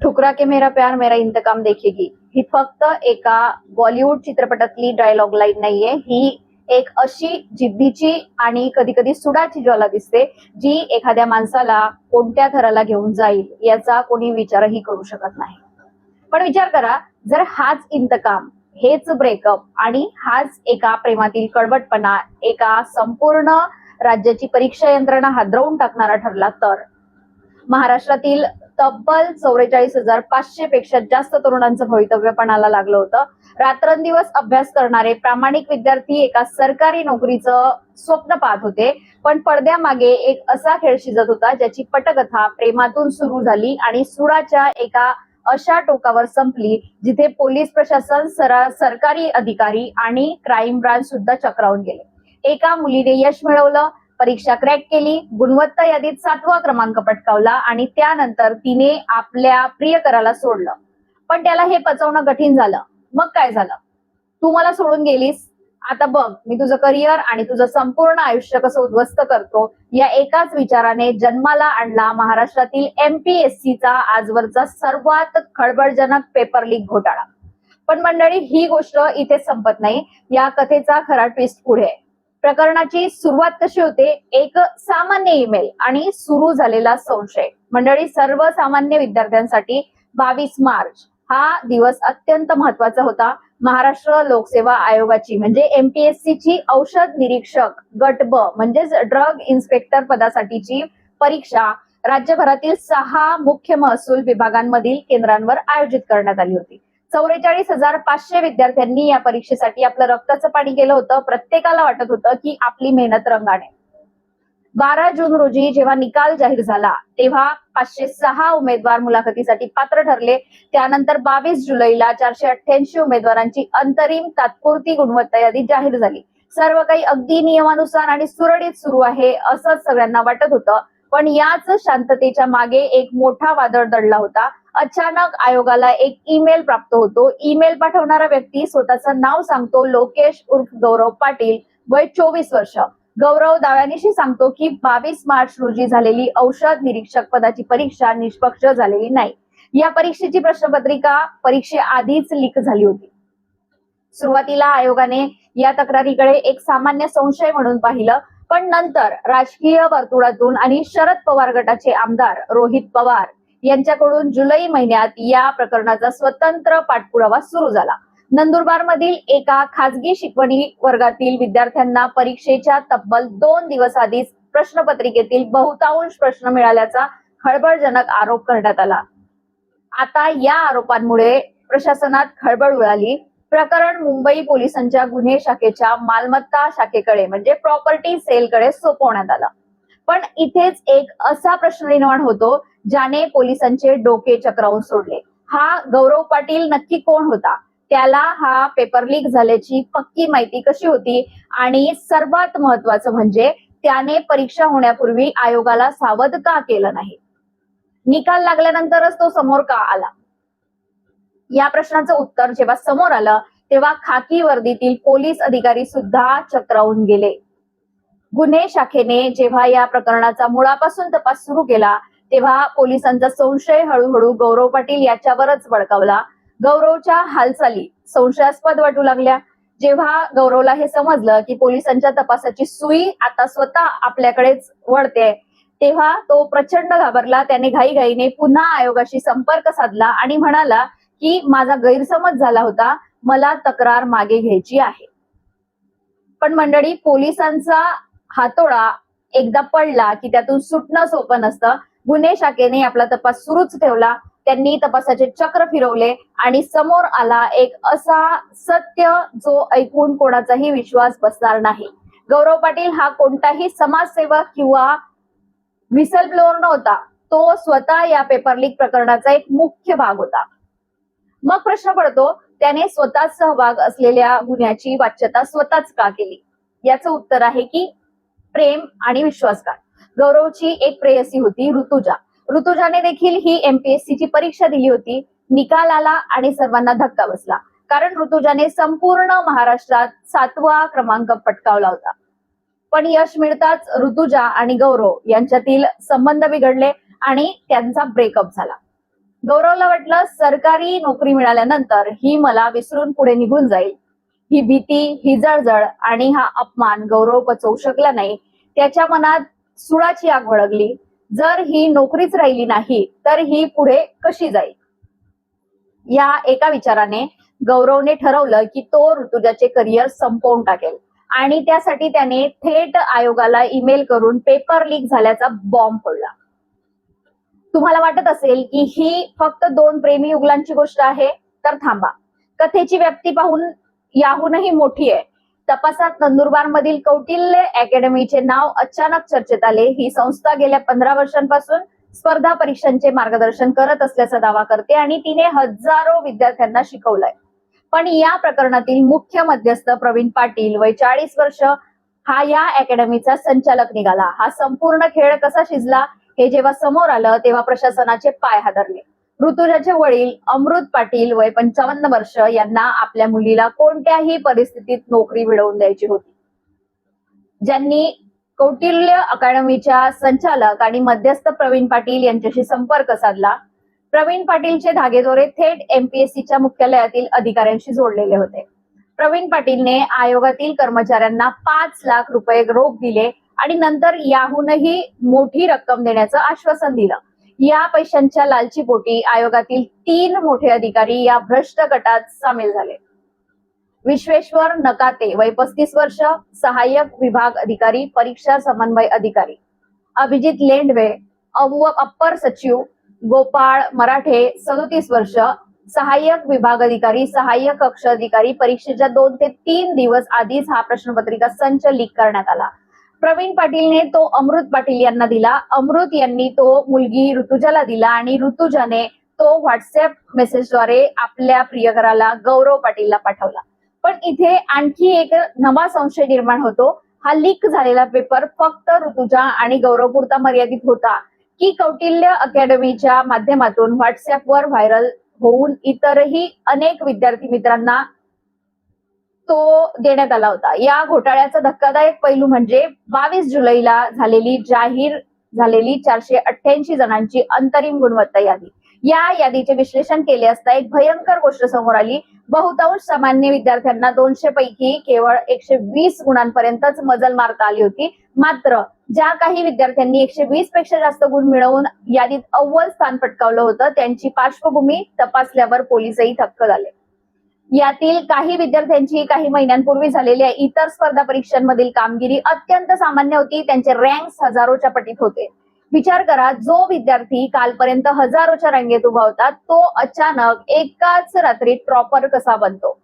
ठुकरा के मेरा प्यार मेरा इंतकाम देखेगी ही फक्त एका बॉलिवूड चित्रपटातली डायलॉग लाईन नाहीये, ही एक अशी जिद्दीची आणि कधी कधी सुडाची ज्वाला दिसते जी एखाद्या माणसाला कोणत्या थराला घेऊन जाईल याचा कोणी विचारही करू शकत नाही. पण विचार करा, जर हाच इंतकाम, हेच ब्रेकअप आणि हाच एका प्रेमातील कडवटपणा एका संपूर्ण राज्याची परीक्षा यंत्रणा हादरवून टाकणारा ठरला तर महाराष्ट्रातील तब्बल 44,500 पेक्षा जास्त तरुणांचं भवितव्य पणाला लागलं होतं. रात्रंदिवस अभ्यास करणारे प्रामाणिक विद्यार्थी एका सरकारी नोकरीचं स्वप्न पाहत होते, पण पडद्यामागे एक असा खेळ शिजत होता ज्याची पटकथा प्रेमातून सुरू झाली आणि सुडाच्या एका अशा टोकावर संपली जिथे पोलीस प्रशासन, सरकारी अधिकारी आणि क्राईम ब्रांच सुद्धा चक्रावून गेले. एका मुलीने यश मिळवलं, परीक्षा क्रॅक केली, गुणवत्ता यादीत 7वा क्रमांक पटकावला आणि त्यानंतर तिने आपल्या प्रियकराला सोडलं. पण त्याला हे पचवणं कठीण झालं. मग काय झालं? तू मला सोडून गेलीस, आता बघ मी तुझं करिअर आणि तुझं संपूर्ण आयुष्य कसं उद्ध्वस्त करतो. या एकाच विचाराने जन्माला आणला महाराष्ट्रातील MPSCचा आजवरचा सर्वात खळबळजनक पेपर लीक घोटाळा. पण मंडळी, ही गोष्ट इथे संपत नाही. या कथेचा खरा ट्विस्ट पुढे आहे. प्रकरणाची सुरुवात कशी होते? एक सामान्य ईमेल आणि सुरू झालेला संशय. मंडळी, सर्वसामान्य विद्यार्थ्यांसाठी 22 मार्च हा दिवस अत्यंत महत्वाचा होता. महाराष्ट्र लोकसेवा आयोगाची म्हणजे MPSC ची औषध निरीक्षक गट ब म्हणजेच ड्रग इन्स्पेक्टर पदासाठीची परीक्षा राज्यभरातील 6 मुख्य महसूल विभागांमधील केंद्रांवर आयोजित करण्यात आली होती. 44,500 विद्यार्थ्यांनी या परीक्षेसाठी आपलं रक्ताचं पाणी केलं होतं. प्रत्येकाला वाटत होतं की आपली मेहनत रंगाने. 12 जून रोजी जेव्हा निकाल जाहीर झाला तेव्हा 506 उमेदवार मुलाखतीसाठी पात्र ठरले. त्यानंतर 22 जुलैला 488 उमेदवारांची अंतरिम तात्पुरती गुणवत्ता यादी जाहीर झाली. सर्व काही अगदी नियमानुसार आणि सुरळीत सुरू आहे असं सगळ्यांना वाटत होतं. पण याच शांततेच्या मागे एक मोठा वादळ दडला होता. अचानक आयोगाला एक ईमेल प्राप्त होतो. ईमेल पाठवणारा व्यक्ती स्वतःचं नाव सांगतो, लोकेश उर्फ गौरव पाटील, वय 24 वर्ष. गौरव दाव्यानिशी सांगतो की 22 मार्च रोजी झालेली औषध निरीक्षक पदाची परीक्षा निष्पक्ष झालेली नाही. या परीक्षेची प्रश्नपत्रिका परीक्षेआधीच लीक झाली होती. सुरुवातीला आयोगाने या तक्रारीकडे एक सामान्य संशय म्हणून पाहिलं, पण नंतर राजकीय वर्तुळातून आणि शरद पवार गटाचे आमदार रोहित पवार यांच्याकडून जुलै महिन्यात या प्रकरणाचा स्वतंत्र पाठपुरावा सुरू झाला. नंदुरबार मधील एका खासगी शिकवणी वर्गातील विद्यार्थ्यांना परीक्षेच्या तब्बल 2 दिवस आधीच प्रश्नपत्रिकेतील बहुतांश प्रश्न मिळाल्याचा खळबळजनक आरोप करण्यात आला. आता या आरोपांमुळे प्रशासनात खळबळ उडाली. प्रकरण मुंबई पोलिसांच्या गुन्हे शाखेच्या मालमत्ता शाखेकडे म्हणजे प्रॉपर्टी सेलकडे सोपवण्यात आलं. पण इथेच एक असा प्रश्न निर्माण होतो ज्याने पोलिसांचे डोके चक्रावून सोडले. हा गौरव पाटील नक्की कोण होता? त्याला हा पेपर लीक झाल्याची पक्की माहिती कशी होती? आणि सर्वात महत्वाचं म्हणजे त्याने परीक्षा होण्यापूर्वी आयोगाला सावध का केलं नाही? निकाल लागल्यानंतरच तो समोर का आला? या प्रश्नाचं उत्तर जेव्हा समोर आलं तेव्हा खाकी वर्दीतील पोलीस अधिकारी सुद्धा चक्रावून गेले. गुन्हे शाखेने जेव्हा या प्रकरणाचा मुळापासून तपास सुरू केला तेव्हा पोलिसांचा संशय हळूहळू गौरव पाटील याच्यावरच बळकावला. गौरवच्या हालचाली संशयास्पद वाटू लागल्या. जेव्हा गौरवला हे समजलं की पोलिसांच्या तपासाची सुई आता स्वतः आपल्याकडेच वळते तेव्हा तो प्रचंड घाबरला. त्याने घाईघाईने पुन्हा आयोगाशी संपर्क साधला आणि म्हणाला की माझा गैरसमज झाला होता, मला तक्रार मागे घ्यायची आहे. पण मंडळी, पोलिसांचा हातोडा एकदा पडला की त्यातून सुटणं सोपं नसतं. गुन्हे शाखेने आपला तपास सुरूच ठेवला. त्यांनी तपासाचे चक्र फिरवले आणि समोर आला एक असा सत्य जो ऐकून कोणाचाही विश्वास बसणार नाही. गौरव पाटील हा कोणताही समाजसेवक किंवा व्हिसल ब्लोअर नव्हता. तो स्वतः या पेपर लीक प्रकरणाचा एक मुख्य भाग होता. मग प्रश्न पडतो, त्याने स्वतःच सहभाग असलेल्या गुन्ह्याची वाच्यता स्वतःच का केली? याचं उत्तर आहे की प्रेम आणि विश्वासघात. गौरवची एक प्रेयसी होती, ऋतुजा. ऋतुजाने देखील ही MPSC ची परीक्षा दिली होती. निकाल आला आणि सर्वांना धक्का बसला, कारण ऋतुजाने संपूर्ण महाराष्ट्रात 7वा क्रमांक पटकावला होता. पण यश मिळताच ऋतुजा आणि गौरव यांच्यातील संबंध बिघडले आणि त्यांचा ब्रेकअप झाला. गौरवला वाटलं सरकारी नोकरी मिळाल्यानंतर ही मला विसरून पुढे निघून जाईल. ही भीती, ही जळजळ आणि हा अपमान गौरव पचवू शकला नाही. त्याच्या मनात सुळाची आग भडकली. जर ही नोकरीच राहिली नाही तर ही पुढे कशी जाईल? या एका विचाराने गौरवने ठरवलं की तो ऋतुजाचे करिअर संपवून टाकेल आणि त्यासाठी त्याने थेट आयोगाला ईमेल करून पेपर लीक झाल्याचा बॉम्ब फोडला. तुम्हाला वाटत असेल की ही फक्त दोन प्रेमी युगलांची गोष्ट आहे, तर थांबा. कथेची व्याप्ती पाहून याहूनही मोठी आहे. तपासात नंदुरबार मधील कौटिल्य अकॅडमीचे नाव अचानक चर्चेत आले. ही संस्था गेल्या 15 वर्षांपासून स्पर्धा परीक्षांचे मार्गदर्शन करत असल्याचा दावा करते आणि तिने हजारो विद्यार्थ्यांना शिकवलंय. पण या प्रकरणातील मुख्य मध्यस्थ प्रवीण पाटील वय 40 वर्ष हा या अकॅडमीचा संचालक निघाला. हा संपूर्ण खेळ कसा शिजला हे जेव्हा समोर आलं तेव्हा प्रशासनाचे पाय हादरले. ऋतुजाचे वडील अमृत पाटील वय 55 वर्ष यांना आपल्या मुलीला कोणत्याही परिस्थितीत नोकरी मिळवून द्यायची होती. ज्यांनी कौटिल्य अकादमीच्या संचालक आणि मध्यस्थ प्रवीण पाटील यांच्याशी संपर्क साधला. प्रवीण पाटीलचे धागेदोरे थेट एमपीएससीच्या मुख्यालयातील अधिकाऱ्यांशी जोडलेले होते. प्रवीण पाटीलने आयोगातील कर्मचाऱ्यांना 5 लाख रुपये रोख दिले आणि नंतर याहूनही मोठी रक्कम देण्याचं आश्वासन दिलं. या पैशांच्या लालचीपोटी आयोगातील 3 मोठे अधिकारी या भ्रष्ट गटात सामील झाले. विश्वेश्वर नकाते वय 35 वर्ष सहाय्यक विभाग अधिकारी परीक्षा समन्वय अधिकारी, अभिजित लेंडवे अप्पर सचिव, गोपाळ मराठे 37 वर्ष सहाय्यक विभाग अधिकारी सहाय्यक कक्ष अधिकारी परीक्षेच्या 2 ते 3 दिवस आधीच हा प्रश्नपत्रिका संच लीक करण्यात आला. प्रवीण पाटीलने तो अमृत पाटील यांना दिला. अमृत यांनी तो मुलगी ऋतुजाला दिला आणि ऋतुजाने तो व्हॉट्सअप मेसेजद्वारे आपल्या प्रियकराला गौरव पाटीलला पाठवला. पण इथे आणखी एक नवा संशय निर्माण होतो. हा लीक झालेला पेपर फक्त ऋतुजा आणि गौरवपुरता मर्यादित होता की कौटिल्य अकॅडमीच्या माध्यमातून व्हॉट्सअपवर व्हायरल होऊन इतरही अनेक विद्यार्थी मित्रांना तो देण्यात आला होता. या घोटाळ्याचा धक्कादायक पैलू म्हणजे 22 जुलैला जाहीर झालेली 488 जणांची अंतरिम गुणवत्ता यादी. या यादीचे विश्लेषण केले असता एक भयंकर गोष्ट समोर आली. बहुतांश सामान्य विद्यार्थ्यांना 200 पैकी केवळ 120 गुणांपर्यंतच मजल मारता आली होती. मात्र ज्या काही विद्यार्थ्यांनी 120 पेक्षा जास्त गुण मिळवून यादीत अव्वल स्थान पटकावलं होतं त्यांची पार्श्वभूमी तपासल्यावर पोलिसही थक्क झाले. यातील काही विद्यार्थ्यांची काही महिन्यांपूर्वी झालेल्या इतर स्पर्धा परीक्षांमधील कामगिरी अत्यंत सामान्य होती. त्यांचे रँक्स हजारोच्या पटीत होते. विचार करा, जो विद्यार्थी कालपर्यंत हजारोच्या रांगेत उभा होता तो अचानक एकाच रात्रीत टॉपर कसा बनतो?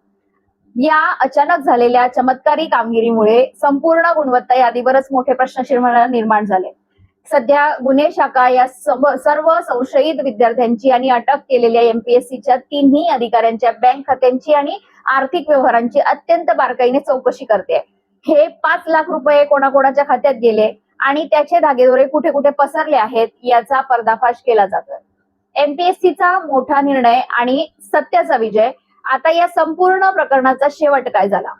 या अचानक झालेल्या चमत्कारी कामगिरीमुळे संपूर्ण गुणवत्ता यादीवरच मोठे प्रश्नचिन्ह निर्माण झाले. सध्या गुन्हे शाखा या सर्व संशयित विद्यार्थ्यांची आणि अटक केलेल्या एमपीएससीच्या 3ही अधिकाऱ्यांच्या बँक खात्यांची आणि आर्थिक व्यवहारांची अत्यंत बारकाईने चौकशी करते. हे 5 लाख रुपये कोणाकोणाच्या खात्यात गेले आणि त्याचे धागेदोरे कुठे कुठे पसरले आहेत याचा पर्दाफाश केला जातोय. एमपीएससीचा मोठा निर्णय आणि सत्याचा विजय. आता या संपूर्ण प्रकरणाचा शेवट काय झाला?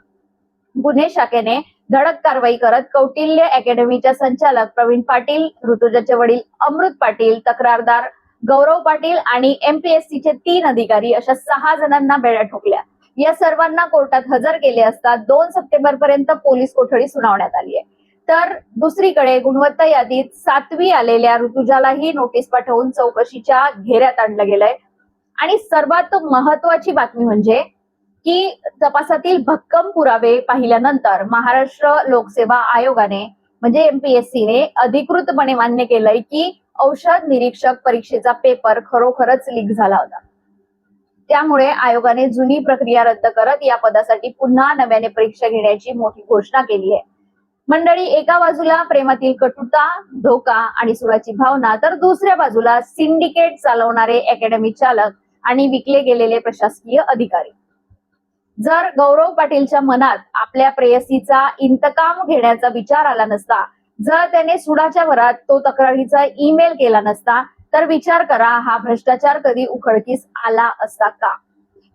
गुन्हे शाखेने धडक कारवाई करत कौटिल्य अकॅडमीच्या संचालक प्रवीण पाटील, ऋतुजाचे वडील अमृत पाटील, तक्रारदार गौरव पाटील आणि एमपीएससीचे 3 अधिकारी अशा 6 जणांना बेड्या ठोकल्या. या सर्वांना कोर्टात हजर केले असता 2 सप्टेंबर पर्यंत पोलीस कोठडी सुनावण्यात आली आहे. तर दुसरीकडे गुणवत्ता यादीत 7वी आलेल्या ऋतुजालाही नोटीस पाठवून चौकशीच्या घेऱ्यात आणलं गेलंय. आणि सर्वात महत्वाची बातमी म्हणजे की तपासातील भक्कम पुरावे पाहिल्यानंतर महाराष्ट्र लोकसेवा आयोगाने म्हणजे एमपीएससीने अधिकृतपणे मान्य केलंय की औषध निरीक्षक परीक्षेचा पेपर खरोखरच लीक झाला होता. त्यामुळे आयोगाने जुनी प्रक्रिया रद्द करत या पदासाठी पुन्हा नव्याने परीक्षा घेण्याची मोठी घोषणा केली आहे. मंडळी, एका बाजूला प्रेमातील कटुता, धोका आणि सुराची भावना, तर दुसऱ्या बाजूला सिंडिकेट चालवणारे अकॅडमी चालक आणि विकले गेलेले प्रशासकीय अधिकारी. जर गौरव पाटीलच्या मनात आपल्या प्रेयसीचा इंतकाम घेण्याचा विचार आला नसता, जर त्याने सुडाच्या भरात तो तक्रारीचा ईमेल केला नसता, तर विचार करा हा भ्रष्टाचार कधी उघडकीस आला असता का?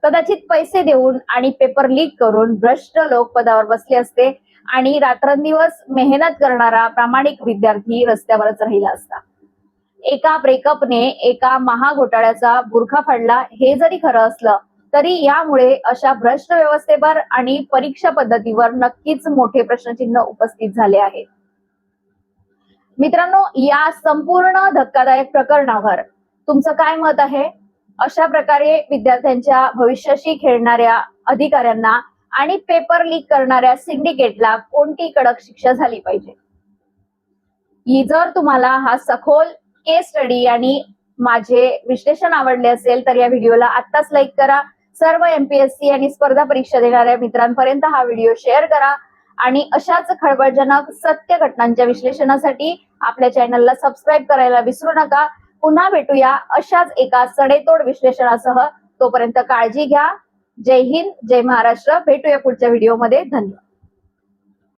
कदाचित पैसे देऊन आणि पेपर लीक करून भ्रष्ट लोक पदावर बसले असते आणि रात्रंदिवस मेहनत करणारा प्रामाणिक विद्यार्थी रस्त्यावरच राहिला असता. एका ब्रेकअपने एका महाघोटाळ्याचा बुरखा फाडला हे जरी खरं असलं तरी यामुळे अशा भ्रष्ट व्यवस्थेवर आणि परीक्षा पद्धतीवर नक्कीच मोठे प्रश्नचिन्ह उपस्थित झाले आहेत. मित्रांनो, या संपूर्ण धक्कादायक प्रकरणावर तुमचं काय मत आहे? अशा प्रकारे विद्यार्थ्यांच्या भविष्याशी खेळणाऱ्या अधिकाऱ्यांना आणि पेपर लीक करणाऱ्या सिंडिकेटला कोणती कडक शिक्षा झाली पाहिजे? जर तुम्हाला हा सखोल केस स्टडी आणि माझे विश्लेषण आवडले असेल तर या व्हिडिओला आत्ताच लाईक करा. सर्व एमपीएससी आणि स्पर्धा परीक्षा देणाऱ्या मित्रांपर्यंत हा व्हिडिओ शेअर करा आणि अशाच खळबळजनक सत्य घटनांच्या विश्लेषणासाठी आपल्या चॅनलला सबस्क्राईब करायला विसरू नका. पुन्हा भेटूया अशाच एका सडेतोड विश्लेषणासह. तोपर्यंत काळजी घ्या. जय हिंद, जय महाराष्ट्र. भेटूया पुढच्या व्हिडिओमध्ये. धन्यवाद.